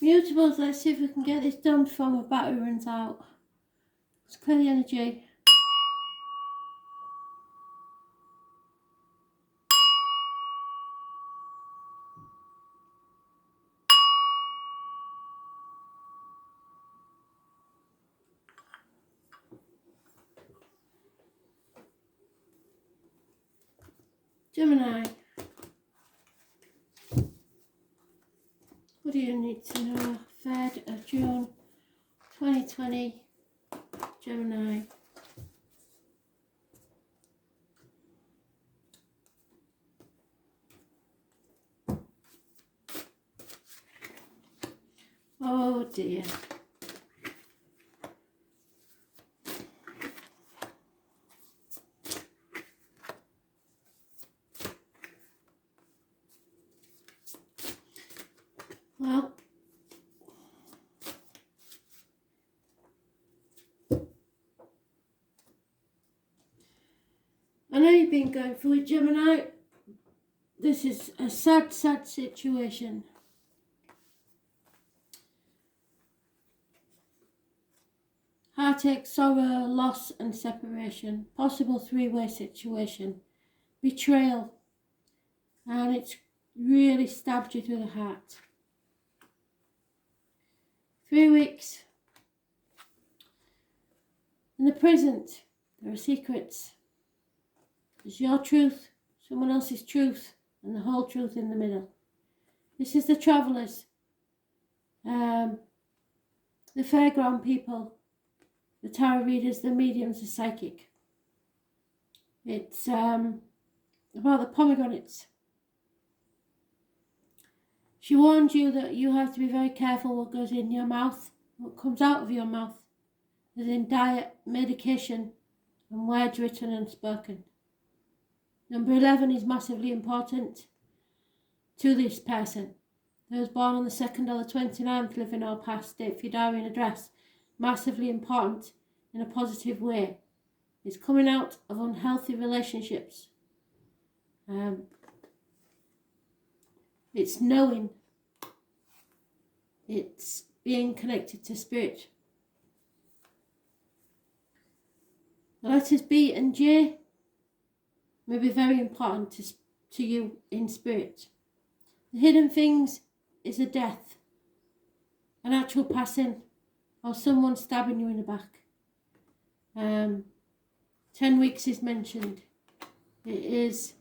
Mutables, let's see if we can get this done before my battery runs out. Let's clear the energy. Gemini, what do you need to know? 3rd of June 2020, Gemini. Oh dear. Well, I know you've been going through it, Gemini. This is a sad, sad situation. Heartache, sorrow, loss and separation. Possible three-way situation. Betrayal. And it's really stabbed you through the heart. 3 weeks. In the present, there are secrets. There's your truth, someone else's truth, and the whole truth in the middle. This is the travellers, the fairground people, the tarot readers, the mediums, the psychic. It's about the pomegranates. She warned you that you have to be very careful what goes in your mouth, what comes out of your mouth, as in diet, medication, and words written and spoken. Number 11 is massively important to this person. Those born on the 2nd or the 29th, living or past, date for your diary and address. Massively important in a positive way. It's coming out of unhealthy relationships. It's knowing. It's being connected to spirit. The letters B and J may be very important to you in spirit. The hidden things is a death, an actual passing, or someone stabbing you in the back. 10 weeks is mentioned. It is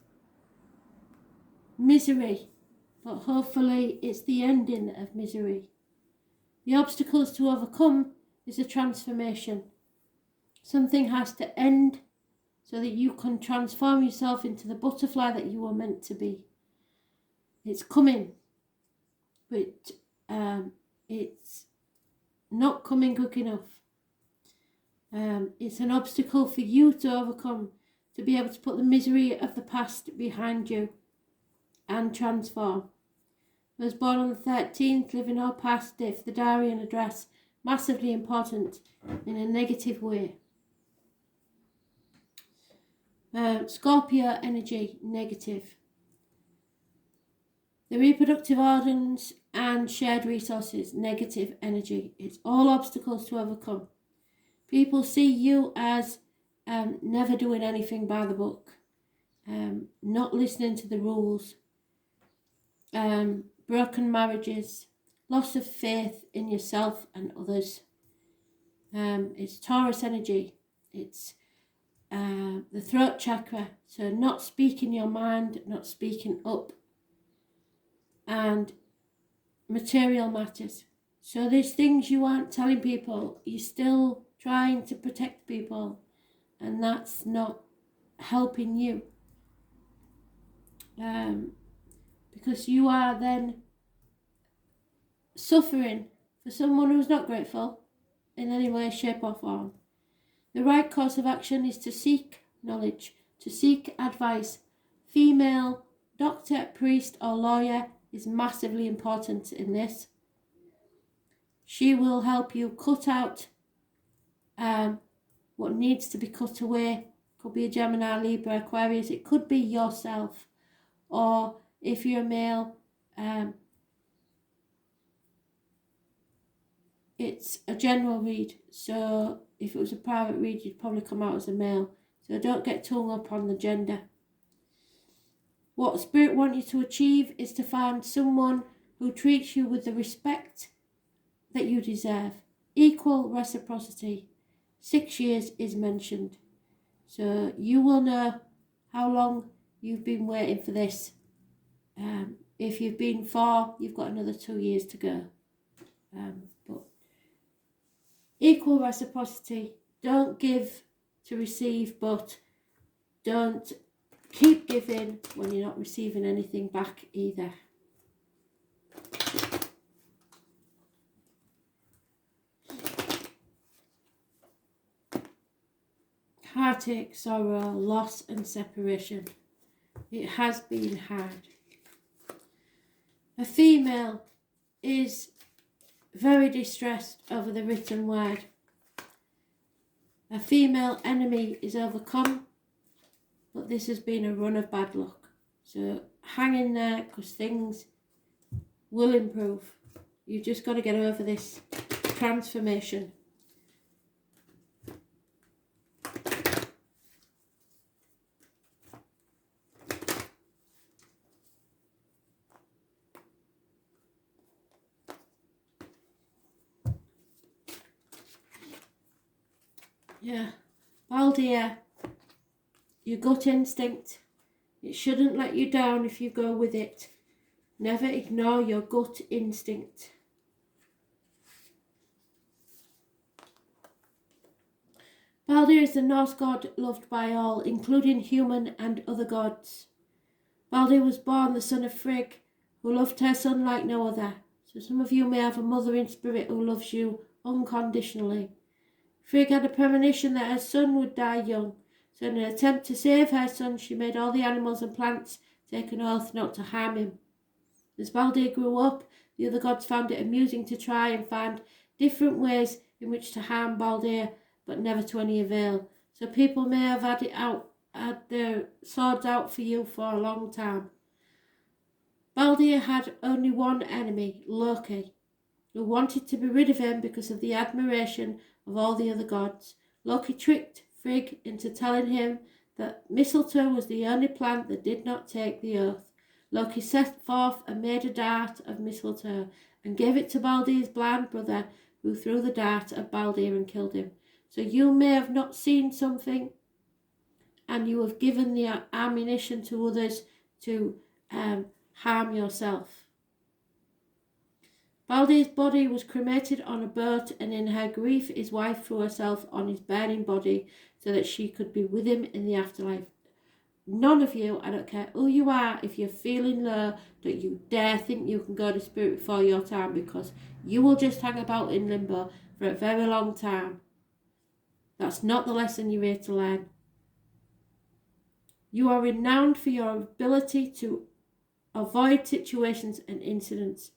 misery, but hopefully it's the ending of misery. The obstacles to overcome is a transformation. Something has to end so that you can transform yourself into the butterfly that you were meant to be. It's coming, but it's not coming quick enough. It's an obstacle for you to overcome, to be able to put the misery of the past behind you and transform. I was born on the 13th, living or past, date for the diary and address. Massively important in a negative way. Scorpio energy, negative. The reproductive organs and shared resources, negative energy. It's all obstacles to overcome. People see you as never doing anything by the book, not listening to the rules, broken marriages, loss of faith in yourself and others. It's Taurus energy. It's the throat chakra, so not speaking your mind, not speaking up, and material matters. So there's things you aren't telling people, you're still trying to protect people, and that's not helping you. Because you are then suffering for someone who's not grateful in any way, shape or form. The right course of action is to seek knowledge, to seek advice. Female, doctor, priest or lawyer is massively important in this. She will help you cut out what needs to be cut away. Could be a Gemini, Libra, Aquarius. It could be yourself. Or if you're a male, it's a general read, so if it was a private read, you'd probably come out as a male. So don't get hung up on the gender. What Spirit wants you to achieve is to find someone who treats you with the respect that you deserve. Equal reciprocity. 6 years is mentioned. So you will know how long you've been waiting for this. If you've been 4, you've got another 2 years to go. But equal reciprocity. Don't give to receive, but don't keep giving when you're not receiving anything back either. Heartache, sorrow, loss and separation. It has been hard. A female is very distressed over the written word. A female enemy is overcome, but this has been a run of bad luck. So hang in there, because things will improve. You've just got to get over this transformation. Yeah, Baldir, your gut instinct, it shouldn't let you down if you go with it. Never ignore your gut instinct. Baldir is the Norse god loved by all, including human and other gods. Baldir was born the son of Frigg, who loved her son like no other. So some of you may have a mother in spirit who loves you unconditionally. Frigg had a premonition that her son would die young, so in an attempt to save her son, she made all the animals and plants take an oath not to harm him. As Baldir grew up, the other gods found it amusing to try and find different ways in which to harm Baldir, but never to any avail. So people may have had their swords out for you for a long time. Baldir had only one enemy, Loki, who wanted to be rid of him because of the admiration of all the other gods. Loki tricked Frigg into telling him that mistletoe was the only plant that did not take the oath. Loki set forth and made a dart of mistletoe and gave it to Baldir's blind brother, who threw the dart at Baldir and killed him. So you may have not seen something and you have given the ammunition to others to harm yourself. Baldir's body was cremated on a boat, and in her grief his wife threw herself on his burning body so that she could be with him in the afterlife. None of you, I don't care who you are, if you're feeling low, don't you dare think you can go to spirit before your time, because you will just hang about in limbo for a very long time. That's not the lesson you're here to learn. You are renowned for your ability to avoid situations and incidents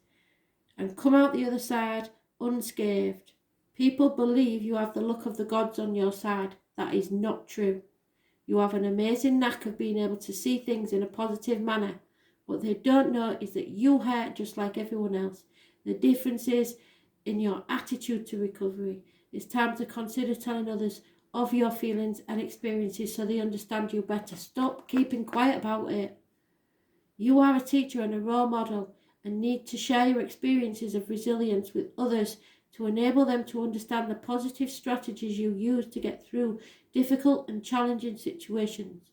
and come out the other side unscathed. People believe you have the luck of the gods on your side. That is not true. You have an amazing knack of being able to see things in a positive manner. What they don't know is that you hurt just like everyone else. The difference is in your attitude to recovery. It's time to consider telling others of your feelings and experiences so they understand you better. Stop keeping quiet about it. You are a teacher and a role model and need to share your experiences of resilience with others to enable them to understand the positive strategies you use to get through difficult and challenging situations.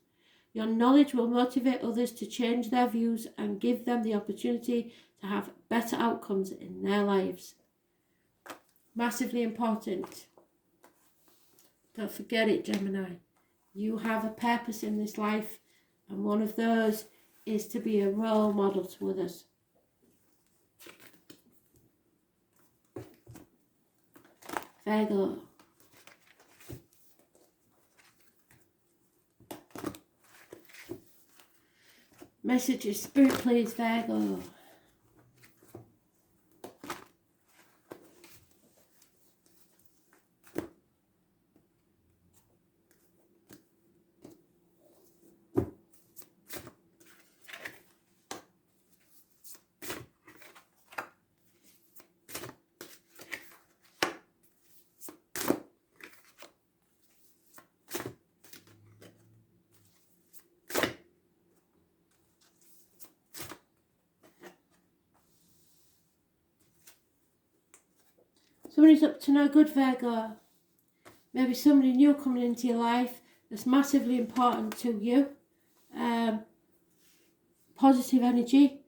Your knowledge will motivate others to change their views and give them the opportunity to have better outcomes in their lives. Massively important. Don't forget it, Gemini. You have a purpose in this life, and one of those is to be a role model to others. Virgo. Messages, Spirit please, Virgo. Somebody's up to no good, Virgo. Maybe somebody new coming into your life that's massively important to you. Positive energy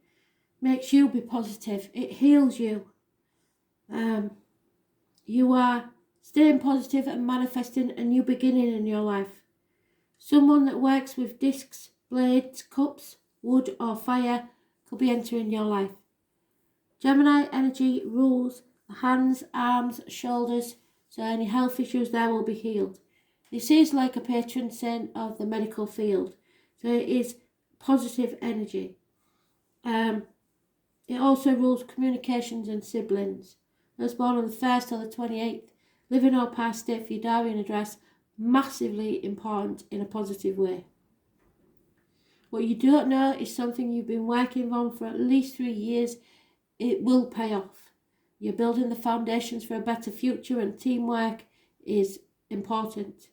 makes you be positive. It heals you. You are staying positive and manifesting a new beginning in your life. Someone that works with discs, blades, cups, wood or fire could be entering your life. Gemini energy rules the hands, arms, shoulders, so any health issues there will be healed. This is like a patron saint of the medical field, so it is positive energy. It also rules communications and siblings. Those born on the 1st or the 28th, living or past, state for your diary and address, massively important in a positive way. What you don't know is something you've been working on for at least 3 years. It will pay off. You're building the foundations for a better future, and teamwork is important.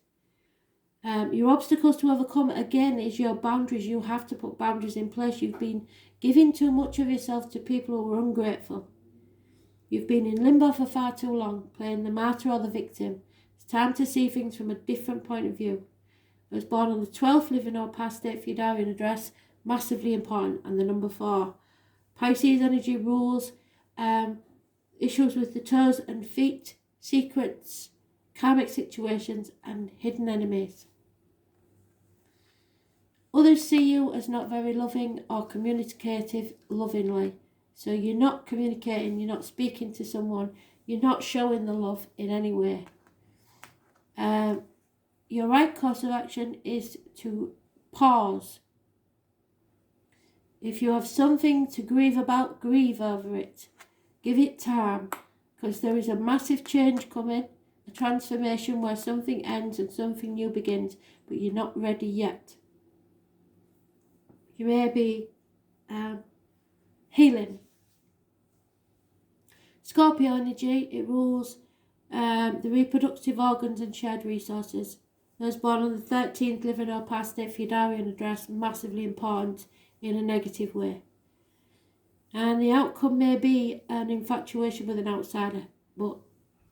Your obstacles to overcome, again, is your boundaries. You have to put boundaries in place. You've been giving too much of yourself to people who are ungrateful. You've been in limbo for far too long, playing the martyr or the victim. It's time to see things from a different point of view. I was born on the 12th, living or past, date for your diary and address, massively important, and the number 4. Pisces energy rules issues with the toes and feet, secrets, karmic situations, and hidden enemies. Others see you as not very loving or communicative lovingly. So you're not communicating, you're not speaking to someone, you're not showing the love in any way. Your right course of action is to pause. If you have something to grieve about, grieve over it. Give it time, because there is a massive change coming, a transformation where something ends and something new begins, but you're not ready yet. You may be healing. Scorpio energy, it rules the reproductive organs and shared resources. Those born on the 13th, living or past, date for your diary and address, massively important in a negative way. And the outcome may be an infatuation with an outsider, but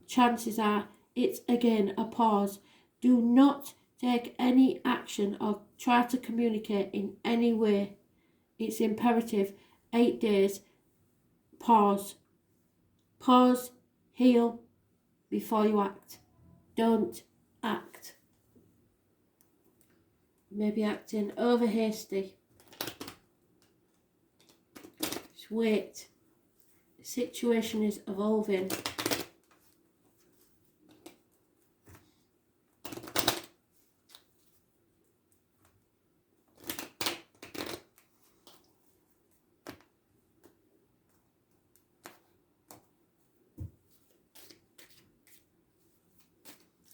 chances are it's again a pause. Do not take any action or try to communicate in any way. It's imperative. 8 days. Pause. Pause. Heal before you act. Don't act. Maybe acting over hasty. Just wait. The situation is evolving.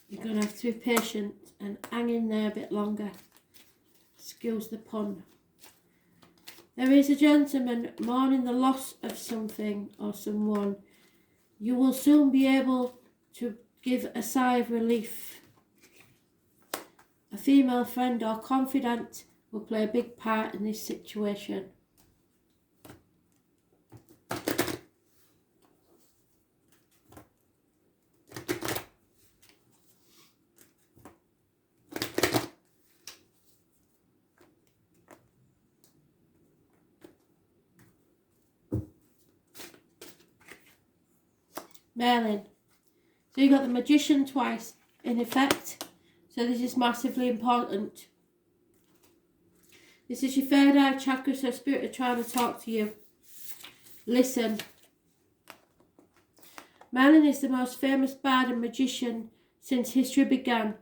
You're going to have to be patient and hang in there a bit longer. Excuse the pun. There is a gentleman mourning the loss of something or someone. You will soon be able to give a sigh of relief. A female friend or confidant will play a big part in this situation. Merlin. So you got the Magician twice in effect. So this is massively important. This is your third eye chakra, so spirit are trying to talk to you. Listen. Merlin is the most famous bard and magician since history began.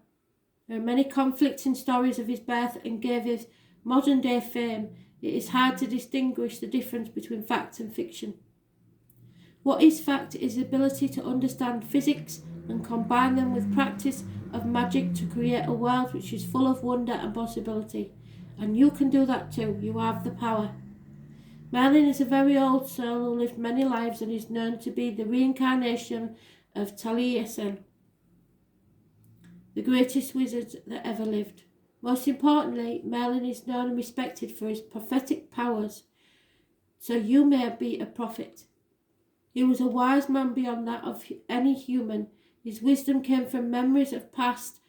There are many conflicting stories of his birth and gave his modern day fame. It is hard to distinguish the difference between fact and fiction. What is fact is the ability to understand physics and combine them with practice of magic to create a world which is full of wonder and possibility. And you can do that too. You have the power. Merlin is a very old soul who lived many lives and is known to be the reincarnation of Taliesin, the greatest wizard that ever lived. Most importantly, Merlin is known and respected for his prophetic powers. So you may be a prophet. He was a wise man beyond that of any human. His wisdom came from memories of past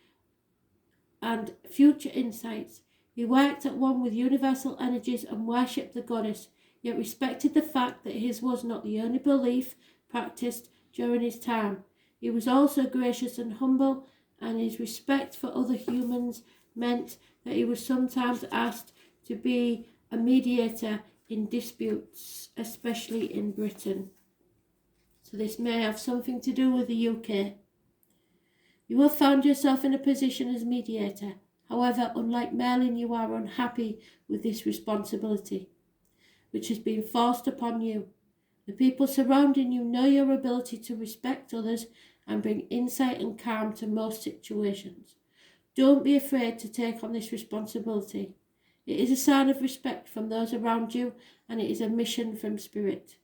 and future insights. He worked at one with universal energies and worshipped the goddess, yet respected the fact that his was not the only belief practiced during his time. He was also gracious and humble, and his respect for other humans meant that he was sometimes asked to be a mediator in disputes, especially in Britain. So this may have something to do with the UK. You have found yourself in a position as mediator. However, unlike Merlin, you are unhappy with this responsibility, which has been forced upon you. The people surrounding you know your ability to respect others and bring insight and calm to most situations. Don't be afraid to take on this responsibility. It is a sign of respect from those around you, and it is a mission from Spirit.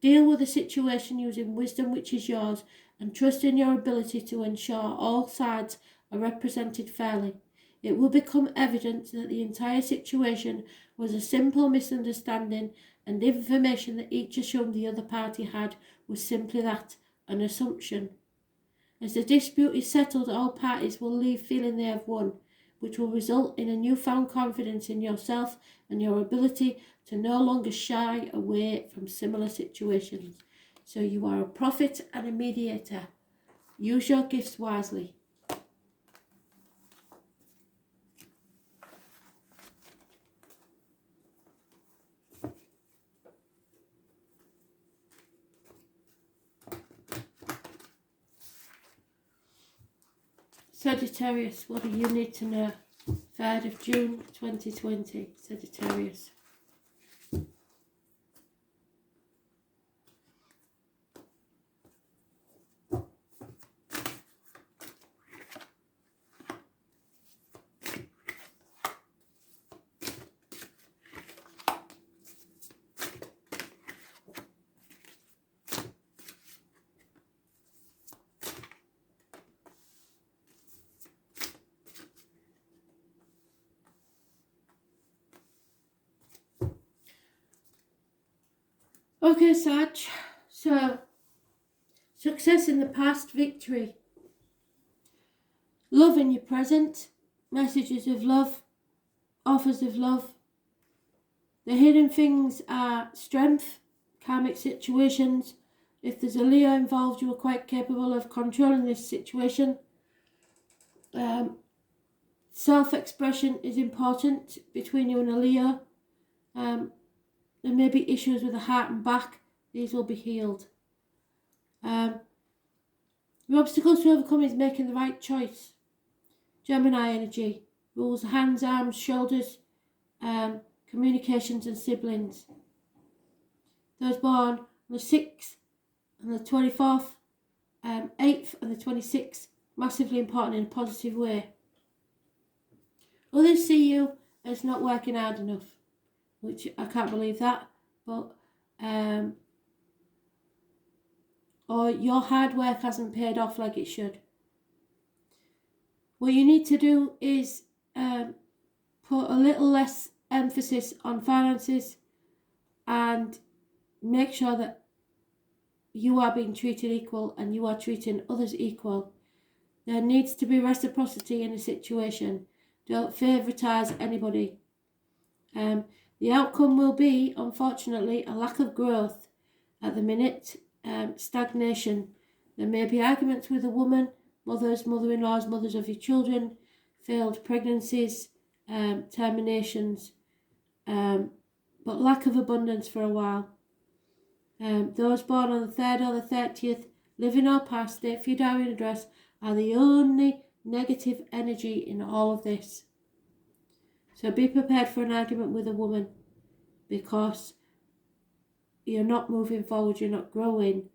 Deal with the situation using wisdom which is yours, and trust in your ability to ensure all sides are represented fairly. It will become evident that the entire situation was a simple misunderstanding, and the information that each assumed the other party had was simply that, an assumption. As the dispute is settled, all parties will leave feeling they have won, which will result in a newfound confidence in yourself and your ability to no longer shy away from similar situations. So you are a prophet and a mediator. Use your gifts wisely. Sagittarius, what do you need to know? 3rd of June 2020, Sagittarius. Okay, Sag. So, success in the past, victory. Love in your present, messages of love, offers of love. The hidden things are strength, karmic situations. If there's a Leo involved, you are quite capable of controlling this situation. Self-expression is important between you and a Leo. There may be issues with the heart and back. These will be healed. The obstacles to overcome is making the right choice. Gemini energy rules hands, arms, shoulders, communications and siblings. Those born on the 6th and the 24th, 8th and the 26th, massively important in a positive way. Others see you as not working hard enough, which I can't believe that, but or your hard work hasn't paid off like it should. What you need to do is put a little less emphasis on finances and make sure that you are being treated equal and you are treating others equal. There needs to be reciprocity in a situation. Don't favoritise anybody. The outcome will be, unfortunately, a lack of growth at the minute, stagnation. There may be arguments with a woman, mothers, mother-in-laws, mothers of your children, failed pregnancies, terminations, but lack of abundance for a while. Those born on the 3rd or the 30th, living or past, state for your diary and address, are the only negative energy in all of this. So be prepared for an argument with a woman, because you're not moving forward, you're not growing,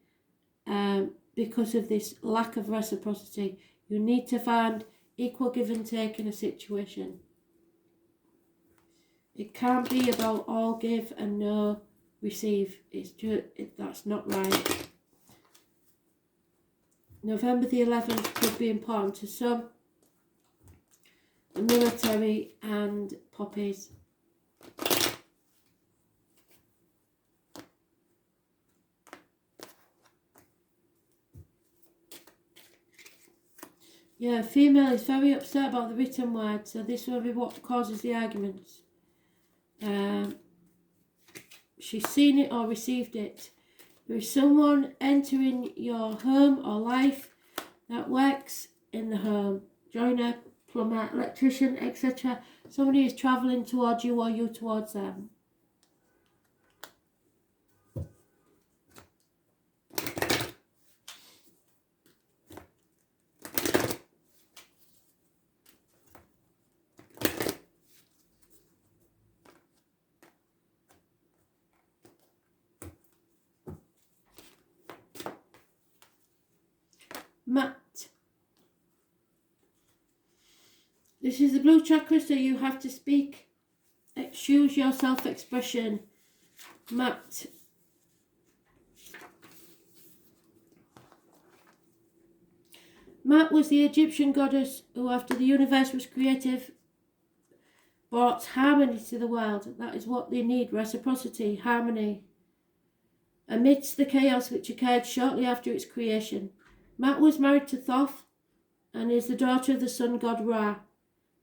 because of this lack of reciprocity. You need to find equal give and take in a situation. It can't be about all give and no receive. That's not right. November the 11th could be important to some. The military and poppies. Yeah, female is very upset about the written word, so this will be what causes the arguments. She's seen it or received it. There is someone entering your home or life that works in the home. Joiner, plumber, electrician, etc. Somebody is travelling towards you or you towards them. Matt. This is the blue chakra, so you have to speak. Choose your self-expression. Matt. Maat was the Egyptian goddess who, after the universe was created, brought harmony to the world. That is what they need, reciprocity, harmony. Amidst the chaos which occurred shortly after its creation, Maat was married to Thoth and is the daughter of the sun god Ra,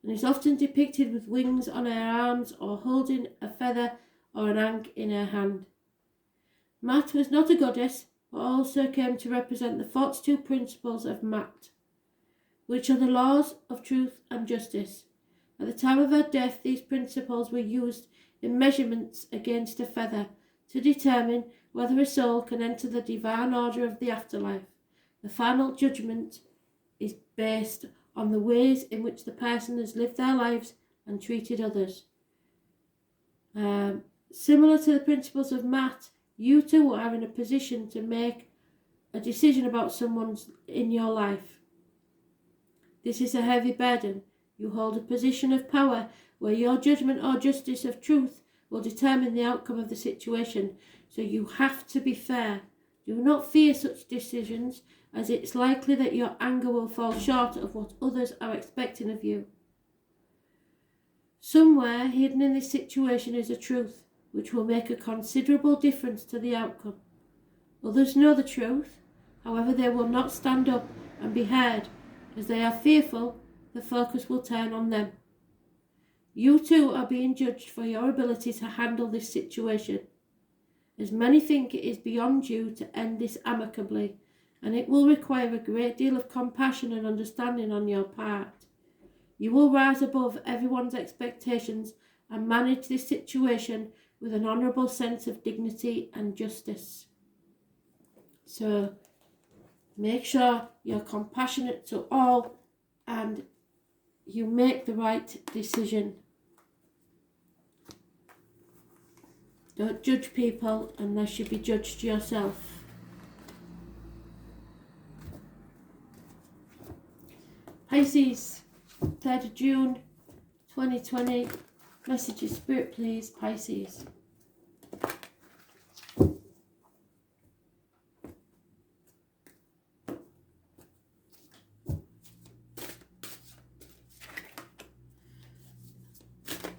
and is often depicted with wings on her arms or holding a feather or an ankh in her hand. Maat was not a goddess, but also came to represent the 42 principles of Maat, which are the laws of truth and justice. At the time of her death, these principles were used in measurements against a feather to determine whether a soul can enter the divine order of the afterlife. The final judgment is based on the ways in which the person has lived their lives and treated others. Similar to the principles of Maat, you too are in a position to make a decision about someone in your life. This is a heavy burden. You hold a position of power where your judgment or justice of truth will determine the outcome of the situation, so you have to be fair. Do not fear such decisions, as it's likely that your anger will fall short of what others are expecting of you. Somewhere hidden in this situation is a truth, which will make a considerable difference to the outcome. Others know the truth, however they will not stand up and be heard, as they are fearful the focus will turn on them. You too are being judged for your ability to handle this situation, as many think it is beyond you to end this amicably, and it will require a great deal of compassion and understanding on your part. You will rise above everyone's expectations and manage this situation with an honourable sense of dignity and justice. So make sure you're compassionate to all and you make the right decision. Don't judge people unless you be judged yourself. Pisces, 3rd of June 2020. Messages, Spirit please, Pisces.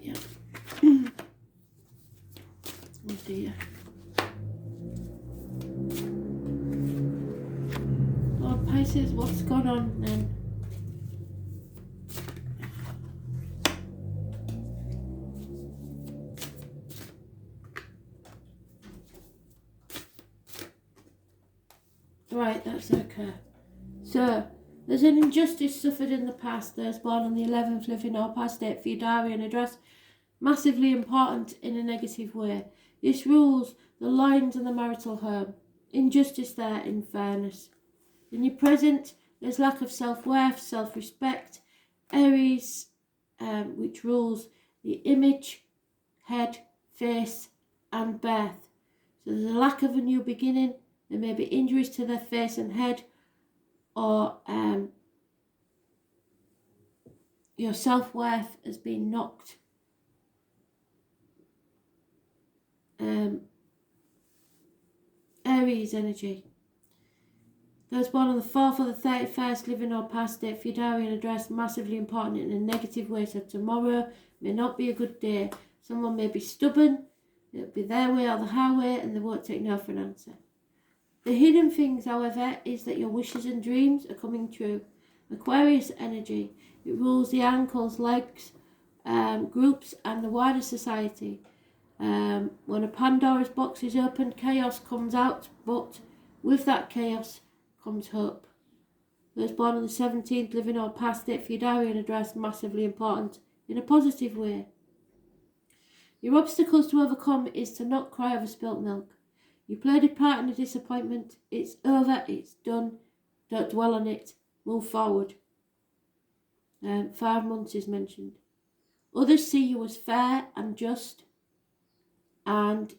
Yeah. Oh dear. Lord Pisces, what's gone on then? Right, that's okay. So, there's an injustice suffered in the past. Those born on the 11th live in or past date for your diary and address. Massively important in a negative way. This rules the lines and the marital home. Injustice there in fairness. In your present, there's lack of self-worth, self-respect. Aries, which rules the image, head, face and birth. So there's a lack of a new beginning. There may be injuries to their face and head, or your self-worth has been knocked. Aries energy. Those born on the 4th or the 31st, living or past date for your diary and address, massively important in a negative way. So tomorrow may not be a good day. Someone may be stubborn, it'll be their way or the highway, and they won't take no for an answer. The hidden things, however, is that your wishes and dreams are coming true. Aquarius energy, it rules the ankles, legs, groups and the wider society. When a Pandora's box is opened, chaos comes out, but with that chaos comes hope. Those born on the 17th, living or past it for your diary and address, massively important in a positive way. Your obstacles to overcome is to not cry over spilt milk. You played a part in a disappointment. It's over. It's done. Don't dwell on it. Move forward. 5 months is mentioned. Others see you as fair and just and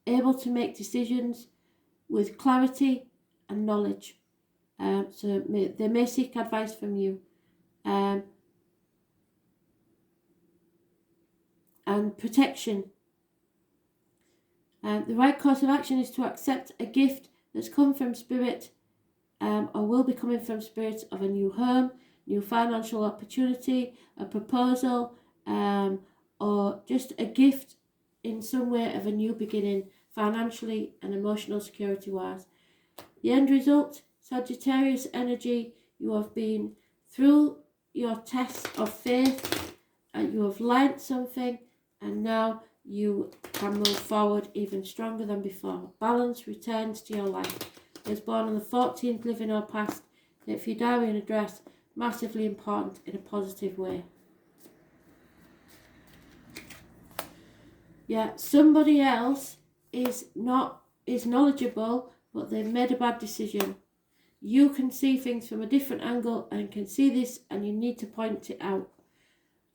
able to make decisions with clarity and knowledge. So they may seek advice from you. And protection. The right course of action is to accept a gift that's come from spirit or will be coming from spirit of a new home, new financial opportunity, a proposal, or just a gift in some way of a new beginning, financially and emotional security wise. The end result, Sagittarius energy, you have been through your test of faith and you have learnt something, and now you can move forward even stronger than before. Balance returns to your life. Those born on the 14th, living or past, if your diary and address, massively important in a positive way. Yeah, somebody else is knowledgeable, but they've made a bad decision. You can see things from a different angle and can see this, and you need to point it out.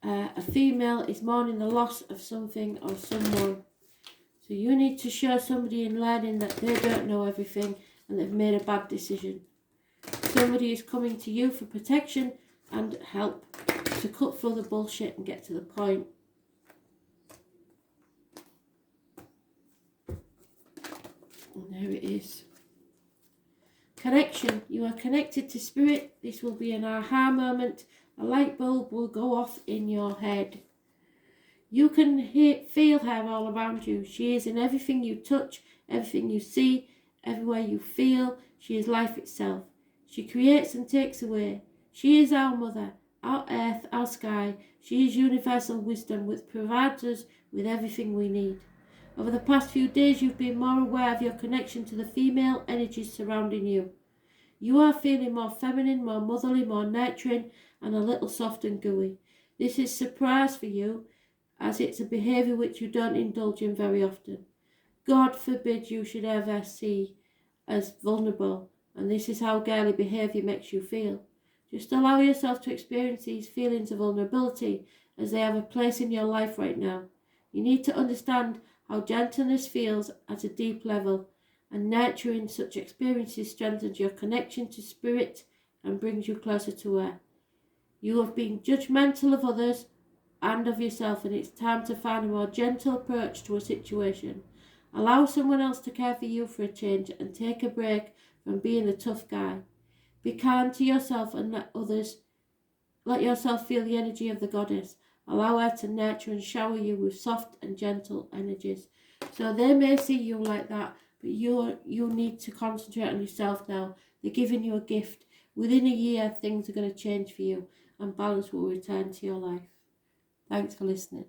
A female is mourning the loss of something or someone. So you need to show somebody in learning that they don't know everything and they've made a bad decision. Somebody is coming to you for protection and help to cut through the bullshit and get to the point. And there it is. Connection. You are connected to spirit. This will be an aha moment. A light bulb will go off in your head. You can feel her all around you. She is in everything you touch, everything you see, everywhere you feel. She is life itself. She creates and takes away. She is our mother, our earth, our sky. She is universal wisdom which provides us with everything we need. Over the past few days, you've been more aware of your connection to the female energies surrounding you. You are feeling more feminine, more motherly, more nurturing, and a little soft and gooey. This is a surprise for you, as it's a behaviour which you don't indulge in very often. God forbid you should ever see as vulnerable, and this is how girly behaviour makes you feel. Just allow yourself to experience these feelings of vulnerability, as they have a place in your life right now. You need to understand how gentleness feels at a deep level, and nurturing such experiences strengthens your connection to spirit and brings you closer to her. You have been judgmental of others and of yourself, and it's time to find a more gentle approach to a situation. Allow someone else to care for you for a change and take a break from being the tough guy. Be kind to yourself and let yourself feel the energy of the goddess. Allow her to nurture and shower you with soft and gentle energies. So they may see you like that, but you need to concentrate on yourself now. They're giving you a gift. Within a year, things are going to change for you and balance will return to your life. Thanks for listening.